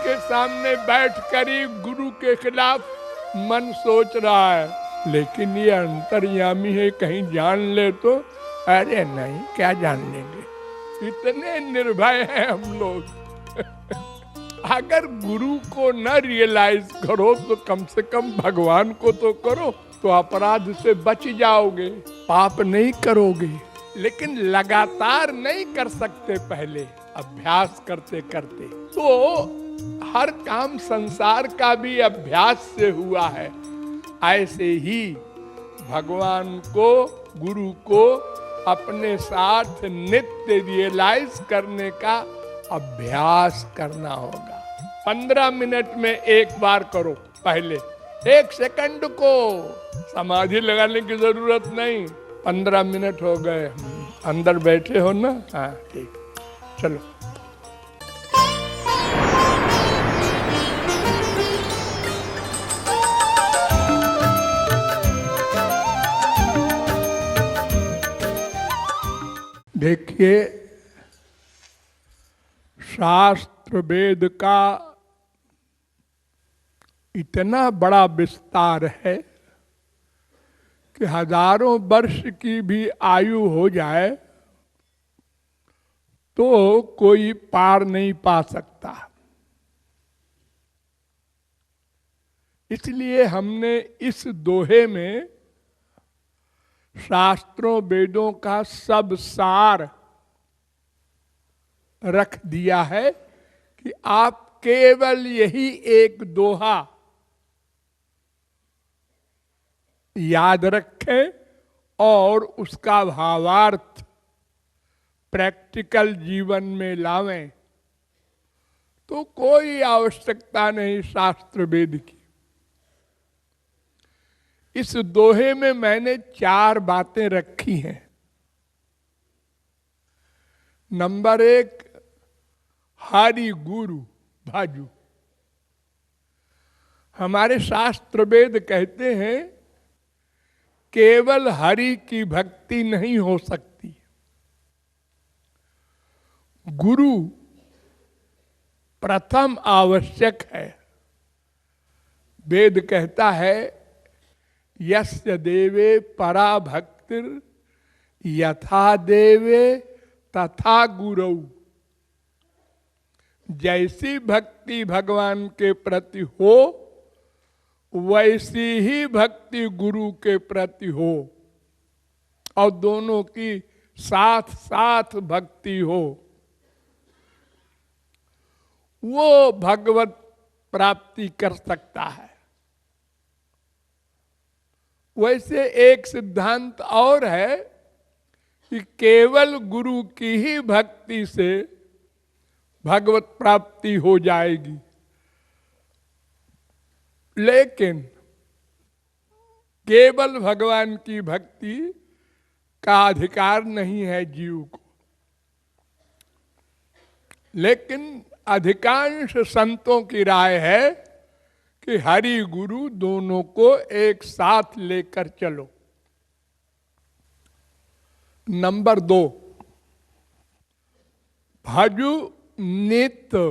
के सामने बैठकर ही गुरु के खिलाफ मन सोच रहा है, लेकिन ये अंतर्यामी है, कहीं जान ले तो। अरे नहीं, क्या जान लेंगे, इतने निर्भय हैं हम लोग। अगर गुरु को न रियलाइज करो तो कम से कम भगवान को तो करो, तो अपराध से बच जाओगे, पाप नहीं करोगे। लेकिन लगातार नहीं कर सकते, पहले अभ्यास करते करते। तो हर काम संसार का भी अभ्यास से हुआ है। ऐसे ही भगवान को, गुरु को अपने साथ नित्य रियलाइज करने का अभ्यास करना होगा। 15 मिनट में एक बार करो, पहले 1 सेकंड को समाधि लगाने की जरूरत नहीं। 15 मिनट हो गए, अंदर बैठे हो ना? हाँ ठीक, चलो। देखिए, शास्त्र वेद का इतना बड़ा विस्तार है कि हजारों वर्ष की भी आयु हो जाए तो कोई पार नहीं पा सकता। इसलिए हमने इस दोहे में शास्त्रों वेदों का सब सार रख दिया है कि आप केवल यही एक दोहा याद रखें और उसका भावार्थ प्रैक्टिकल जीवन में लावें, तो कोई आवश्यकता नहीं शास्त्र वेद की। इस दोहे में मैंने 4 बातें रखी हैं। नंबर 1, हरि गुरु भाजू। हमारे शास्त्र वेद कहते हैं केवल हरि की भक्ति नहीं हो सकती, गुरु प्रथम आवश्यक है। वेद कहता है यस्य देवे परा भक्तिर यथा देवे तथा गुरु। जैसी भक्ति भगवान के प्रति हो वैसी ही भक्ति गुरु के प्रति हो, और दोनों की साथ साथ भक्ति हो, वो भगवत प्राप्ति कर सकता है। वैसे एक सिद्धांत और है कि केवल गुरु की ही भक्ति से भगवत प्राप्ति हो जाएगी, लेकिन केवल भगवान की भक्ति का अधिकार नहीं है जीव को। लेकिन अधिकांश संतों की राय है कि हरि गुरु दोनों को एक साथ लेकर चलो। नंबर 2, भजु नित्य।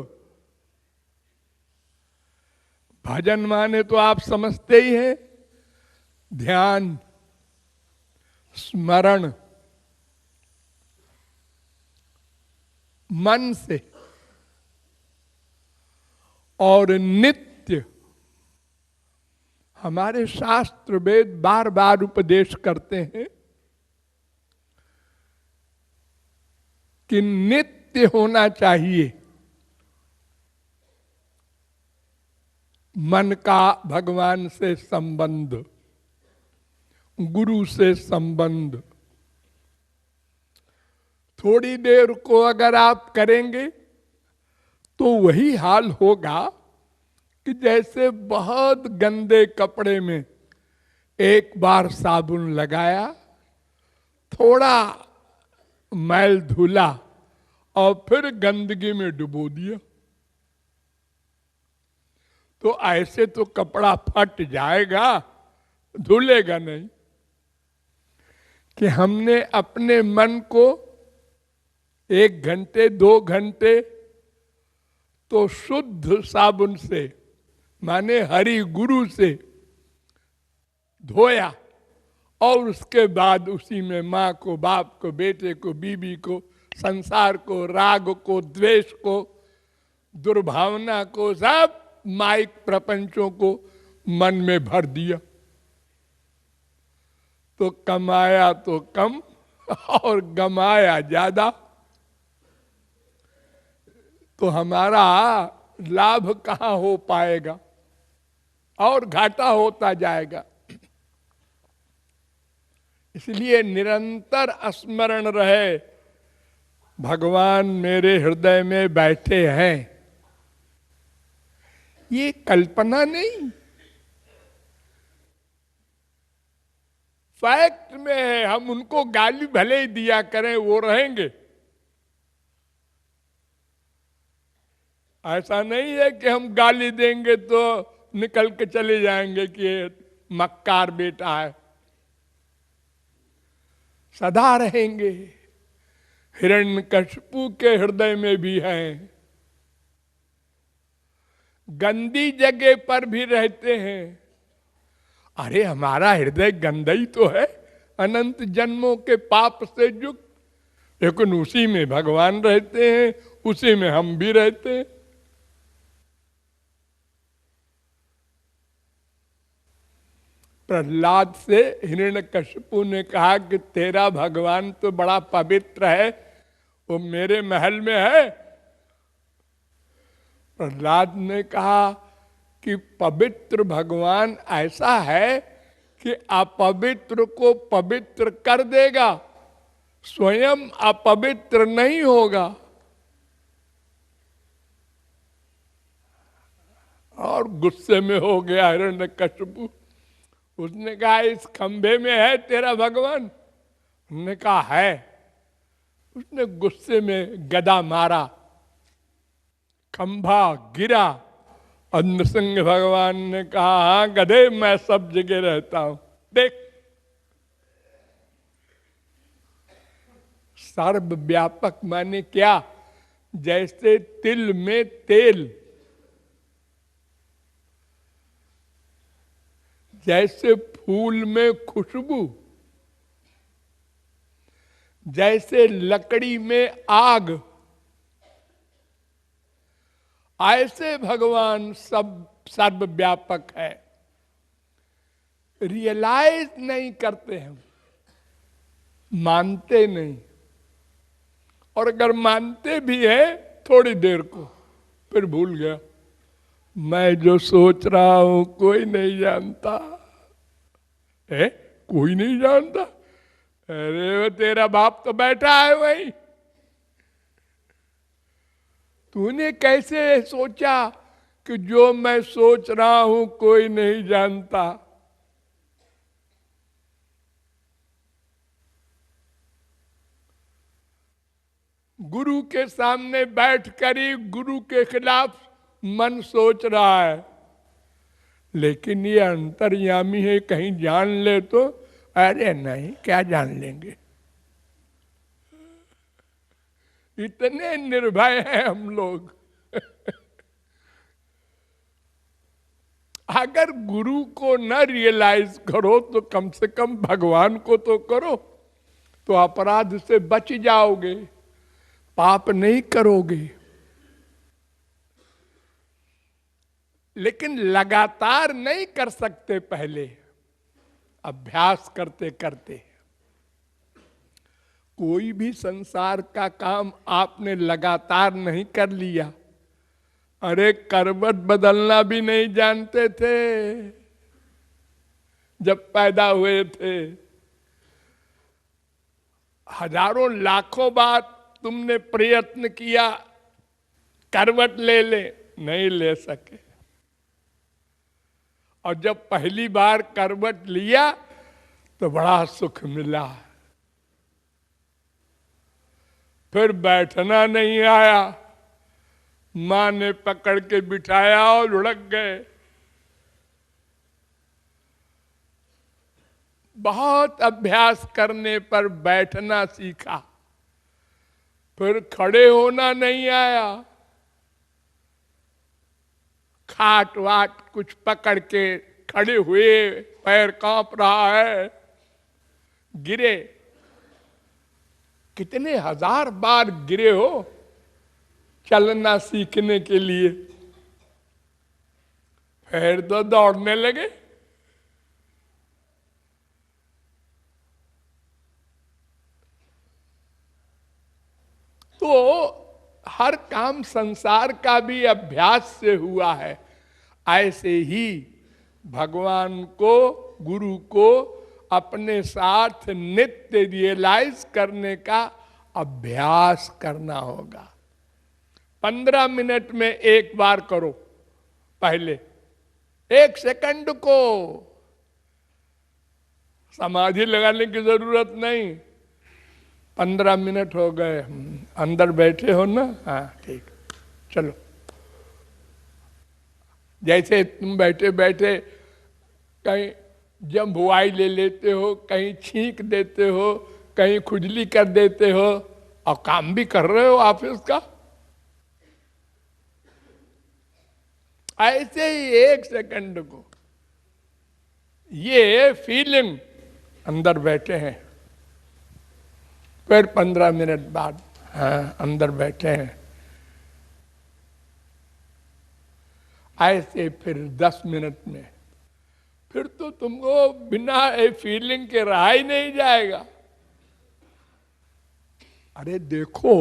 भजन माने तो आप समझते ही हैं, ध्यान, स्मरण, मन से। और नित्य, हमारे शास्त्र वेद बार बार उपदेश करते हैं कि नित्य होना चाहिए मन का भगवान से संबंध, गुरु से संबंध। थोड़ी देर को अगर आप करेंगे तो वही हाल होगा कि जैसे बहुत गंदे कपड़े में एक बार साबुन लगाया, थोड़ा मैल धुला और फिर गंदगी में डुबो दिया, तो ऐसे तो कपड़ा फट जाएगा, धुलेगा नहीं। कि हमने अपने मन को 1 घंटे 2 घंटे तो शुद्ध साबुन से, माने हरि गुरु से धोया, और उसके बाद उसी में माँ को, बाप को, बेटे को, बीबी को, संसार को, राग को, द्वेष को, दुर्भावना को, सब माइक प्रपंचों को मन में भर दिया, तो कमाया तो कम और गमाया ज्यादा। तो हमारा लाभ कहाँ हो पाएगा और घाटा होता जाएगा। इसलिए निरंतर स्मरण रहे, भगवान मेरे हृदय में बैठे हैं। ये कल्पना नहीं, फैक्ट में है। हम उनको गाली भले ही दिया करें, वो रहेंगे। ऐसा नहीं है कि हम गाली देंगे तो निकल के चले जाएंगे कि मक्कार बेटा है। सदा रहेंगे। हिरण्यकशिपु के हृदय में भी हैं, गंदी जगह पर भी रहते हैं। अरे हमारा हृदय गंदा ही तो है, अनंत जन्मों के पाप से युक्त, लेकिन उसी में भगवान रहते हैं, उसी में हम भी रहते हैं। प्रहलाद से हिरण्यकशिपु ने कहा कि तेरा भगवान तो बड़ा पवित्र है, वो मेरे महल में है। प्रहलाद ने कहा कि पवित्र भगवान ऐसा है कि अपवित्र को पवित्र कर देगा, स्वयं अपवित्र नहीं होगा। और गुस्से में हो गया हिरण्यकशिपु। उसने कहा इस खंभे में है तेरा भगवान? उसने कहा है। उसने गुस्से में गदा मारा, खंभा गिरा। और नृसिंह भगवान ने कहा हाँ गधे, मैं सब जगह रहता हूं, देख। सर्वव्यापक माने क्या? जैसे तिल में तेल, जैसे फूल में खुशबू, जैसे लकड़ी में आग, ऐसे भगवान सब सर्वव्यापक है। रियलाइज नहीं करते हम, मानते नहीं। और अगर मानते भी है थोड़ी देर को, फिर भूल गया। मैं जो सोच रहा हूं कोई नहीं जानता है। कोई नहीं जानता? अरे वो तेरा बाप तो बैठा है वहीं। तूने कैसे सोचा कि जो मैं सोच रहा हूं कोई नहीं जानता? गुरु के सामने बैठकर ही गुरु के खिलाफ मन सोच रहा है, लेकिन ये अंतर्यामी है, कहीं जान ले तो अरे नहीं, क्या जान लेंगे। इतने निर्भय हैं हम लोग। अगर गुरु को न रियलाइज करो तो कम से कम भगवान को तो करो, तो अपराध से बच जाओगे, पाप नहीं करोगे। लेकिन लगातार नहीं कर सकते, पहले अभ्यास करते करते। कोई भी संसार का काम आपने लगातार नहीं कर लिया। अरे करवट बदलना भी नहीं जानते थे जब पैदा हुए थे। हजारों लाखों बार तुमने प्रयत्न किया करवट ले ले, नहीं ले सके। और जब पहली बार करवट लिया तो बड़ा सुख मिला। फिर बैठना नहीं आया, मां ने पकड़ के बिठाया और लुढ़क गए। बहुत अभ्यास करने पर बैठना सीखा, फिर खड़े होना नहीं आया। खाट वाट कुछ पकड़ के खड़े हुए, पैर कांप रहा है, गिरे। कितने हजार बार गिरे हो चलना सीखने के लिए, फिर तो दौड़ने लगे। तो हर काम संसार का भी अभ्यास से हुआ है। ऐसे ही भगवान को, गुरु को अपने साथ नित्य रियलाइज करने का अभ्यास करना होगा। 15 मिनट में एक बार करो, पहले 1 सेकंड को समाधि लगाने की जरूरत नहीं। 15 मिनट हो गए, अंदर बैठे हो ना, हाँ ठीक, चलो। जैसे तुम बैठे बैठे कहीं जम्बुआई ले लेते हो, कहीं छींक देते हो, कहीं खुजली कर देते हो, और काम भी कर रहे हो ऑफिस का। ऐसे ही 1 सेकंड को ये फीलिंग अंदर बैठे हैं, फिर 15 मिनट बाद हाँ अंदर बैठे हैं, ऐसे फिर 10 मिनट में, फिर तो तुमको बिना ए फीलिंग के रहा ही नहीं जाएगा। अरे देखो,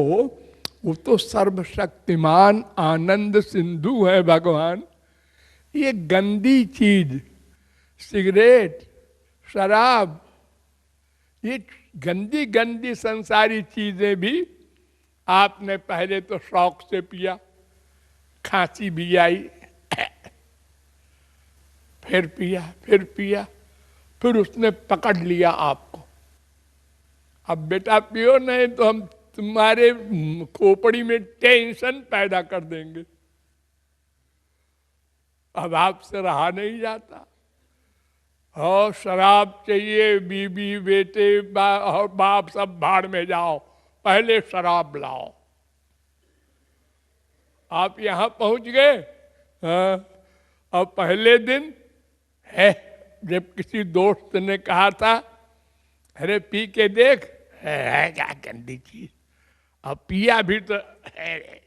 वो तो सर्वशक्तिमान आनंद सिंधु है भगवान। ये गंदी चीज, सिगरेट, शराब, ये गंदी गंदी संसारी चीजें भी आपने पहले तो शौक से पिया, खांसी भी आई, फिर पिया, फिर पिया, फिर उसने पकड़ लिया आपको। अब बेटा पियो नहीं तो हम तुम्हारे खोपड़ी में टेंशन पैदा कर देंगे। अब आपसे रहा नहीं जाता। और शराब चाहिए, बीबी बेटे और बाप सब भाड़ में जाओ, पहले शराब लाओ। आप यहां पहुंच गए, और पहले दिन है जब किसी दोस्त ने कहा था अरे पी के देख, है क्या गंदी चीज, अब पिया भी तो है,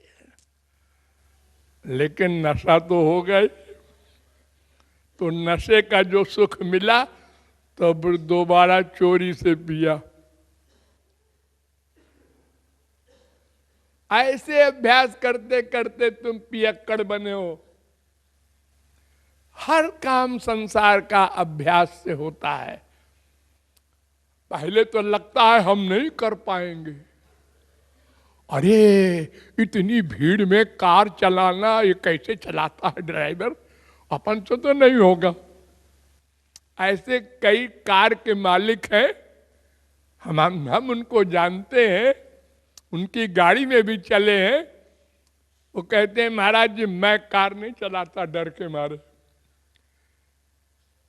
लेकिन नशा तो हो गई। तो नशे का जो सुख मिला तो फिर दोबारा चोरी से पिया। ऐसे अभ्यास करते करते तुम पियक्कड़ बने हो। हर काम संसार का अभ्यास से होता है। पहले तो लगता है हम नहीं कर पाएंगे, अरे इतनी भीड़ में कार चलाना, ये कैसे चलाता है ड्राइवर, अपन से तो नहीं होगा। ऐसे कई कार के मालिक हैं, हम उनको जानते हैं, उनकी गाड़ी में भी चले हैं। वो कहते हैं महाराज जी मैं कार नहीं चलाता डर के मारे।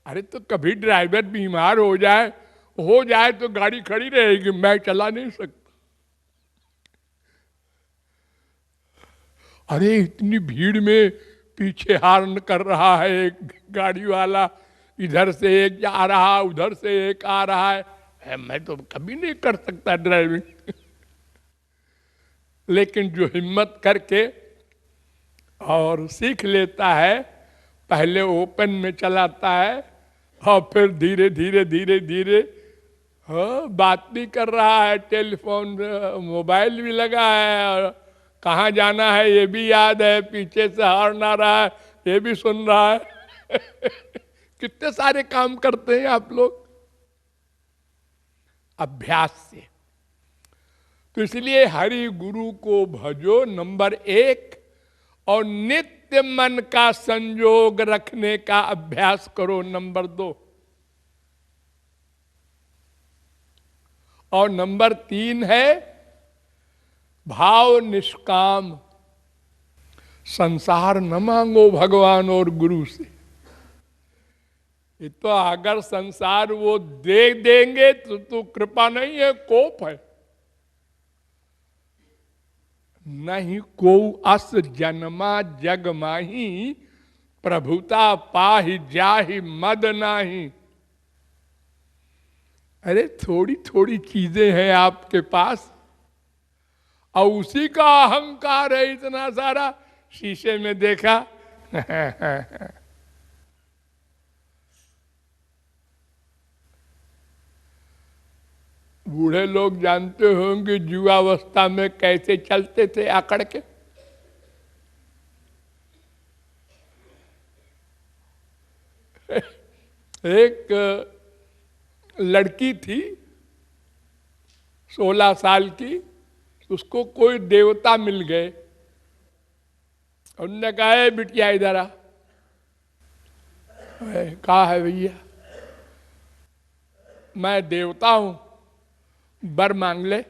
अरे तो कभी ड्राइवर बीमार हो जाए तो गाड़ी खड़ी रहेगी, मैं चला नहीं सकता। अरे इतनी भीड़ में पीछे हार्न कर रहा है एक गाड़ी वाला, इधर से एक जा रहा, उधर से एक आ रहा है, मैं तो कभी नहीं कर सकता ड्राइविंग। लेकिन जो हिम्मत करके और सीख लेता है, पहले ओपन में चलाता है और फिर धीरे धीरे धीरे धीरे बात भी कर रहा है, टेलीफोन मोबाइल भी लगा है, और कहाँ जाना है ये भी याद है, पीछे से हॉर्न आ रहा है ये भी सुन रहा है। कितने सारे काम करते हैं आप लोग अभ्यास से। तो इसलिए हरि गुरु को भजो नंबर 1, और नित्य मन का संयोग रखने का अभ्यास करो नंबर 2, और नंबर 3 है भाव निष्काम। संसार न मांगो भगवान और गुरु से। ये तो अगर संसार वो दे देंगे तो कृपा नहीं है, कोप है। नहीं को अस जन्मा जग माही, प्रभुता पाहि जाहि मद नाही। अरे थोड़ी थोड़ी चीजें हैं आपके पास और उसी का अहंकार है इतना सारा। शीशे में देखा बूढ़े लोग जानते होंगे युवावस्था में कैसे चलते थे अकड़ के। एक लड़की थी 16 साल की, उसको कोई देवता मिल गए। उन्होंने कहा है बिटिया इधर आ। कहा है भैया मैं देवता हूं, वर मांग ले,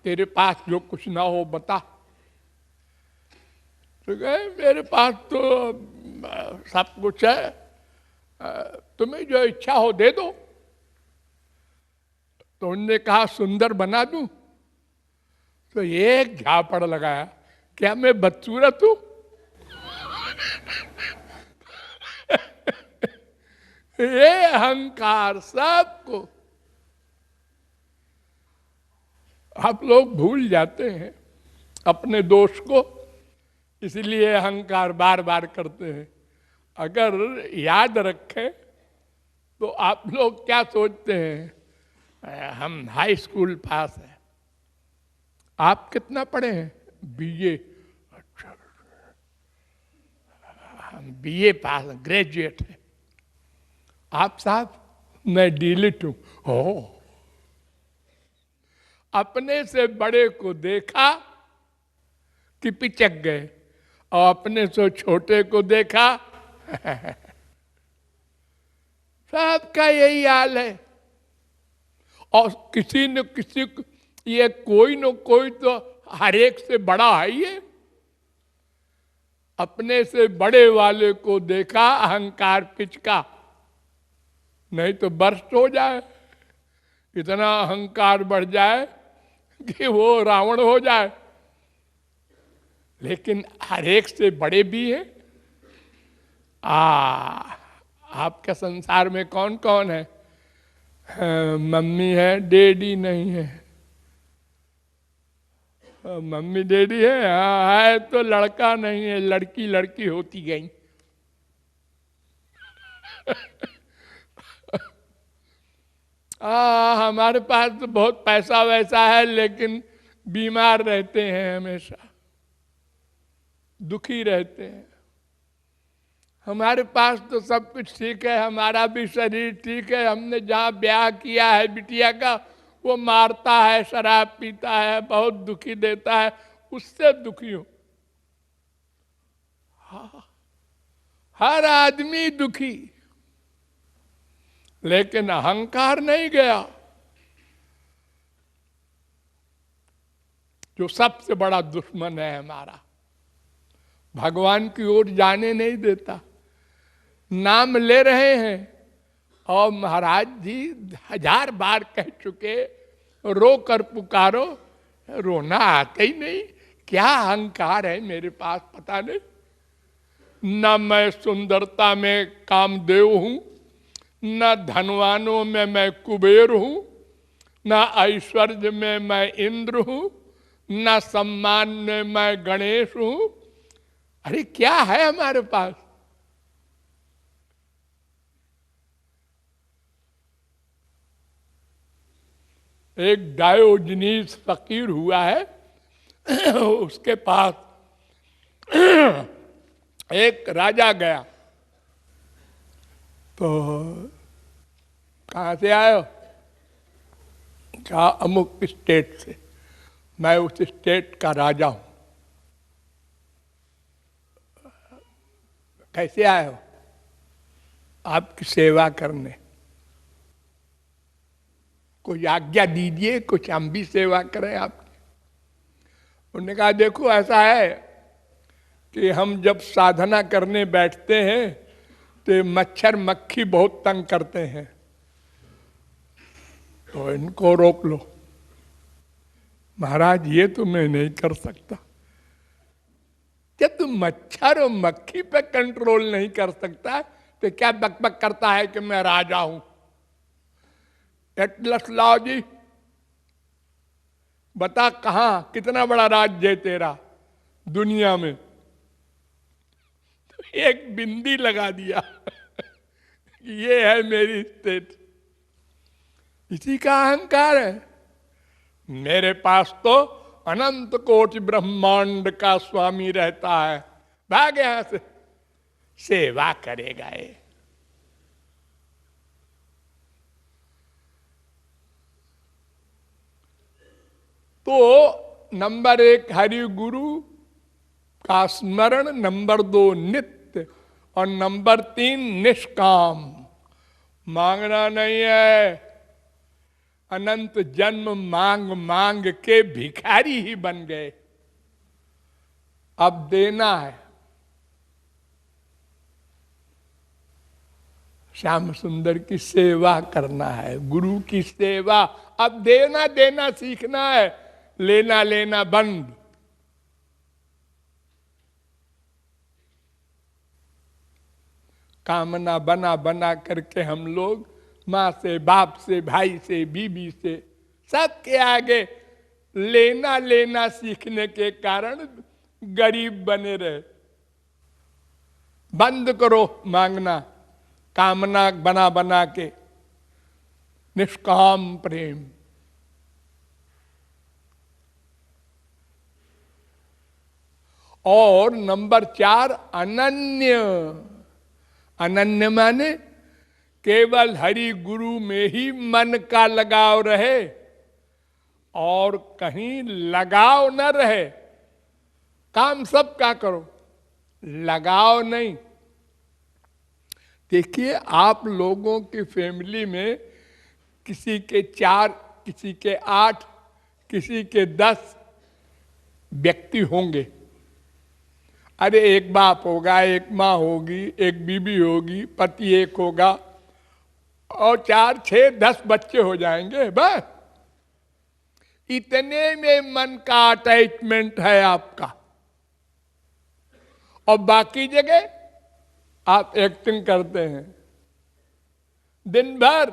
तेरे पास जो कुछ ना हो बता। तो कहे मेरे पास तो सब कुछ है, तुम्हें जो इच्छा हो दे दो। तो उन्होंने कहा सुंदर बना दूं। तो एक झापड़ लगाया, क्या मैं बदसूरत हूं? ये अहंकार सबको आप लोग भूल जाते हैं अपने दोष को, इसलिए अहंकार बार बार करते हैं। अगर याद रखें तो आप लोग क्या सोचते हैं, हम हाई स्कूल पास हैं। आप कितना पढ़े हैं? बीए। अच्छा, हम बीए पास, ग्रेजुएट हैं। आप साहब? मैं डीलिट हूं। हो, अपने से बड़े को देखा कि पिचक गए और अपने से छोटे को देखा सबका यही हाल है। और किसी न किसी को ये कोई न कोई तो हर एक से बड़ा है। ये अपने से बड़े वाले को देखा, अहंकार पिचका, नहीं तो बर्स्ट हो जाए, इतना अहंकार बढ़ जाए कि वो रावण हो जाए। लेकिन हर एक से बड़े भी हैं। आपके संसार में कौन कौन है? मम्मी है, डैडी नहीं है। मम्मी डैडी है, हाँ है तो लड़का नहीं है, लड़की लड़की होती गई। हमारे पास तो बहुत पैसा वैसा है, लेकिन बीमार रहते हैं, हमेशा दुखी रहते हैं। हमारे पास तो सब कुछ ठीक है, हमारा भी शरीर ठीक है, हमने जहाँ ब्याह किया है बिटिया का वो मारता है, शराब पीता है, बहुत दुखी देता है, उससे दुखी हो। हर आदमी दुखी, लेकिन अहंकार नहीं गया, जो सबसे बड़ा दुश्मन है हमारा, भगवान की ओर जाने नहीं देता। नाम ले रहे हैं और महाराज जी 1000 बार कह चुके, रो कर पुकारो, रोना आते ही नहीं। क्या अहंकार है मेरे पास पता नहीं। न मैं सुंदरता में कामदेव हूं, न धनवानों में मैं कुबेर हूं, न ऐश्वर्य में मैं इंद्र हूं, न सम्मान में मैं गणेश हूं। अरे क्या है हमारे पास? एक डायोजनीस फकीर हुआ है, उसके पास एक राजा गया। तो कहाँ से आए हो? कहा अमुक स्टेट से, मैं उस स्टेट का राजा हूं। कैसे आए हो? आपकी सेवा करने, कोई आज्ञा दीजिए, कुछ हम भी सेवा करें आपकी। उन्होंने कहा देखो ऐसा है कि हम जब साधना करने बैठते हैं तो मच्छर मक्खी बहुत तंग करते हैं, तो इनको रोक लो। महाराज ये तो मैं नहीं कर सकता। जब मच्छर और मक्खी पे कंट्रोल नहीं कर सकता तो क्या बकबक करता है कि मैं राजा हूं। एटलस लाओ जी, बता कहां कितना बड़ा राज्य है तेरा दुनिया में। तो एक बिंदी लगा दिया ये है मेरी स्टेट। इसी का अहंकार है। मेरे पास तो अनंत कोटि ब्रह्मांड का स्वामी रहता है, भाग यहां से, सेवा करेगा ये। तो नंबर 1 हरि गुरु का स्मरण, नंबर 2 नित्य, और नंबर 3 निष्काम। मांगना नहीं है। अनंत जन्म मांग मांग के भिखारी ही बन गए, अब देना है। श्याम सुंदर की सेवा करना है, गुरु की सेवा। अब देना देना सीखना है, लेना लेना बंद। कामना बना बना करके हम लोग माँ से, बाप से, भाई से, बीबी से, सबके आगे लेना लेना सीखने के कारण गरीब बने रहे। बंद करो मांगना, कामना बना बना के। निष्काम प्रेम। और नंबर 4 अनन्य। अनन्य माने केवल हरि गुरु में ही मन का लगाव रहे और कहीं लगाव न रहे। काम सब का करो, लगाव नहीं। देखिए, आप लोगों की फैमिली में किसी के 4, किसी के 8, किसी के 10 व्यक्ति होंगे। अरे एक बाप होगा, एक माँ होगी, एक बीबी होगी, पति एक होगा, और 4, 6, 10 बच्चे हो जाएंगे बस। इतने में मन का अटैचमेंट है आपका, और बाकी जगह आप एक्टिंग करते हैं। दिन भर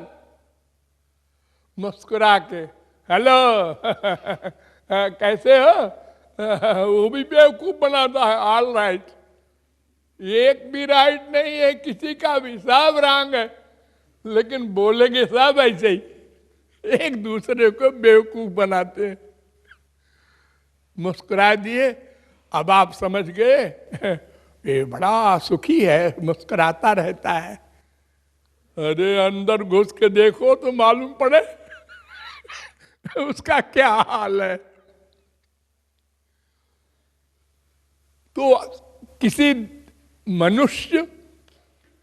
मुस्कुरा के हेलो कैसे हो, वो भी बेवकूफ बनाता है। ऑल राइट, एक भी राइट नहीं है किसी का भी, सब रॉन्ग है, लेकिन बोलेंगे सब ऐसे ही, एक दूसरे को बेवकूफ बनाते हैं। मुस्कुरा दिए, अब आप समझ गए ये बड़ा सुखी है, मुस्कुराता रहता है। अरे अंदर घुस के देखो तो मालूम पड़े उसका क्या हाल है। तो किसी मनुष्य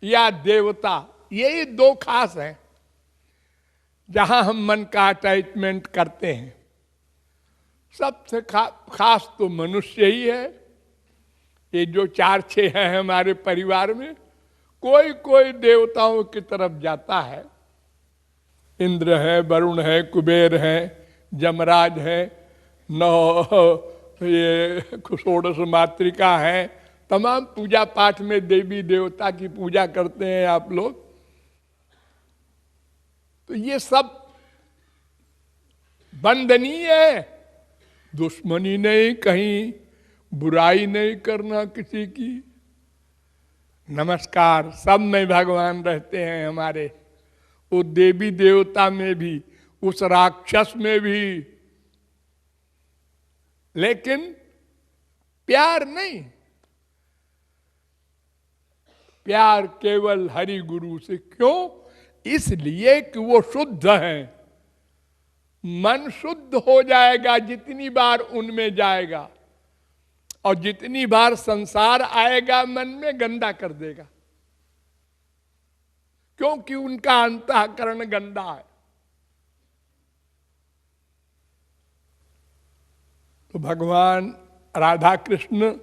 या देवता, यही 2 खास हैं जहां हम मन का अटैचमेंट करते हैं। सबसे खास तो मनुष्य ही है। ये जो 4-6 हैं हमारे परिवार में, कोई कोई देवताओं की तरफ जाता है। इंद्र है, वरुण है, कुबेर है, जमराज है, 9 ये षोडश मातृका है। तमाम पूजा पाठ में देवी देवता की पूजा करते हैं आप लोग। तो ये सब वंदनीय है, दुश्मनी नहीं, कहीं बुराई नहीं करना किसी की। नमस्कार, सब में भगवान रहते हैं हमारे, वो देवी देवता में भी, उस राक्षस में भी, लेकिन प्यार नहीं। प्यार केवल हरि गुरु से। क्यों? इसलिए कि वो शुद्ध हैं। मन शुद्ध हो जाएगा जितनी बार उनमें जाएगा, और जितनी बार संसार आएगा मन में गंदा कर देगा, क्योंकि उनका अंतःकरण गंदा है। तो भगवान राधा कृष्ण,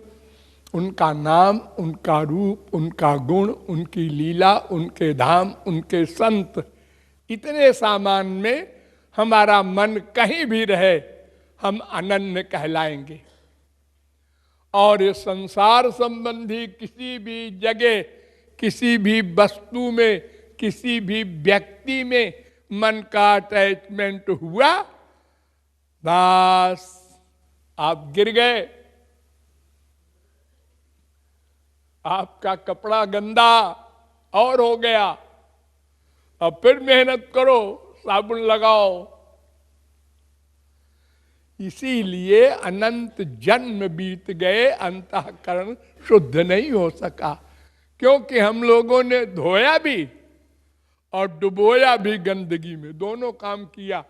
उनका नाम, उनका रूप, उनका गुण, उनकी लीला, उनके धाम, उनके संत, इतने सामान में हमारा मन कहीं भी रहे, हम अनन्य कहलाएंगे। और ये संसार संबंधी किसी भी जगह, किसी भी वस्तु में, किसी भी व्यक्ति में मन का अटैचमेंट हुआ, बस आप गिर गए। आपका कपड़ा गंदा और हो गया, अब फिर मेहनत करो, साबुन लगाओ। इसीलिए अनंत जन्म बीत गए, अंतःकरण शुद्ध नहीं हो सका, क्योंकि हम लोगों ने धोया भी और डुबोया भी गंदगी में, दोनों काम किया।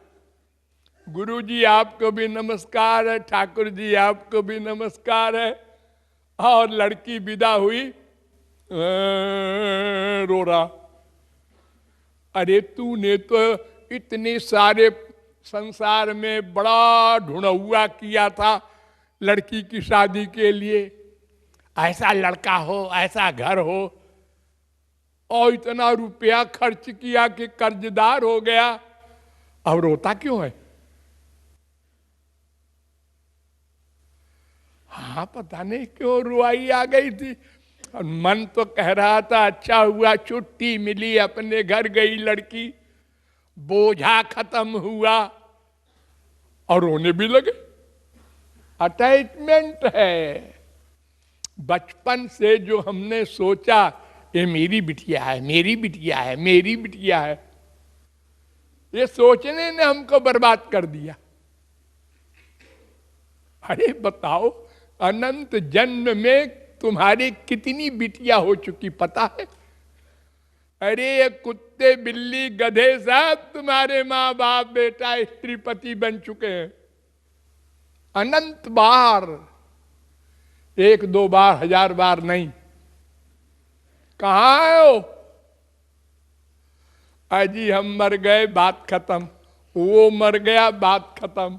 गुरु जी आपको भी नमस्कार है, ठाकुर जी आपको भी नमस्कार है। और लड़की विदा हुई, रो रहा। अरे तूने तो इतने सारे संसार में बड़ा ढूंढा किया था लड़की की शादी के लिए, ऐसा लड़का हो, ऐसा घर हो, और इतना रुपया खर्च किया कि कर्जदार हो गया, अब रोता क्यों है? हाँ, पता नहीं क्यों रुआई आ गई थी। और मन तो कह रहा था अच्छा हुआ छुट्टी मिली, अपने घर गई लड़की, बोझा खत्म हुआ, और रोने भी लगे। अटैचमेंट है। बचपन से जो हमने सोचा ये मेरी बिटिया है, मेरी बिटिया है, मेरी बिटिया है, ये सोचने ने हमको बर्बाद कर दिया। अरे बताओ, अनंत जन्म में तुम्हारी कितनी बिटिया हो चुकी पता है? अरे ये कुत्ते बिल्ली गधे सब तुम्हारे माँ बाप बेटा स्त्री पति बन चुके हैं, अनंत बार, 1-2 बार, 1000 बार नहीं। कहाँ है वो? अजी हम मर गए, बात खत्म, वो मर गया, बात खत्म।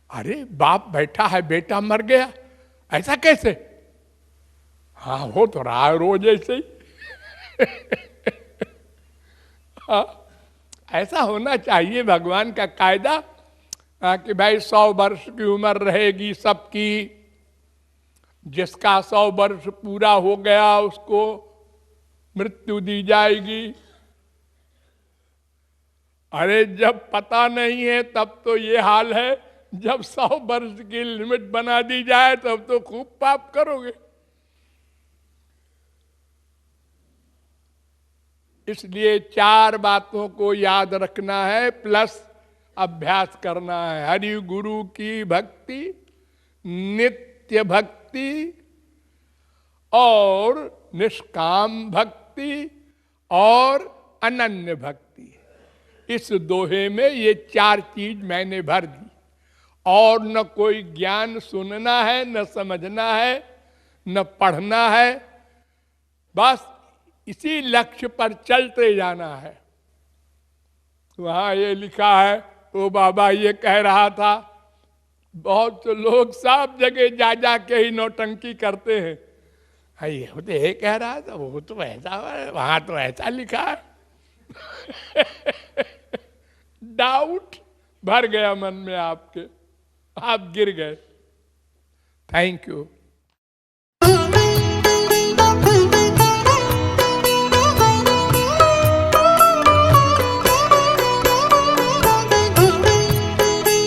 अरे बाप बैठा है, बेटा मर गया, ऐसा कैसे? हाँ हो तो रहा है रोज ऐसे ही। हाँ, ऐसा होना चाहिए भगवान का कायदा, कि भाई 100 वर्ष की उम्र रहेगी सबकी, जिसका 100 वर्ष पूरा हो गया उसको मृत्यु दी जाएगी। अरे जब पता नहीं है तब तो ये हाल है, जब 100 वर्ष की लिमिट बना दी जाए तब तो खूब पाप करोगे। इसलिए 4 बातों को याद रखना है, प्लस अभ्यास करना है। हरि गुरु की भक्ति, नित्य भक्ति और निष्काम भक्ति और अनन्य भक्ति। इस दोहे में ये 4 चीज मैंने भर दी। और न कोई ज्ञान सुनना है, न समझना है, न पढ़ना है, बस इसी लक्ष्य पर चलते जाना है। वहां ये लिखा है, वो बाबा ये कह रहा था, बहुत से लोग सब जगह जा जा के ही नौटंकी करते हैं। हाँ ये तो ये कह रहा था, वो तो ऐसा, वहां तो ऐसा लिखा है। डाउट भर गया मन में आपके, आप गिर गए। Thank you.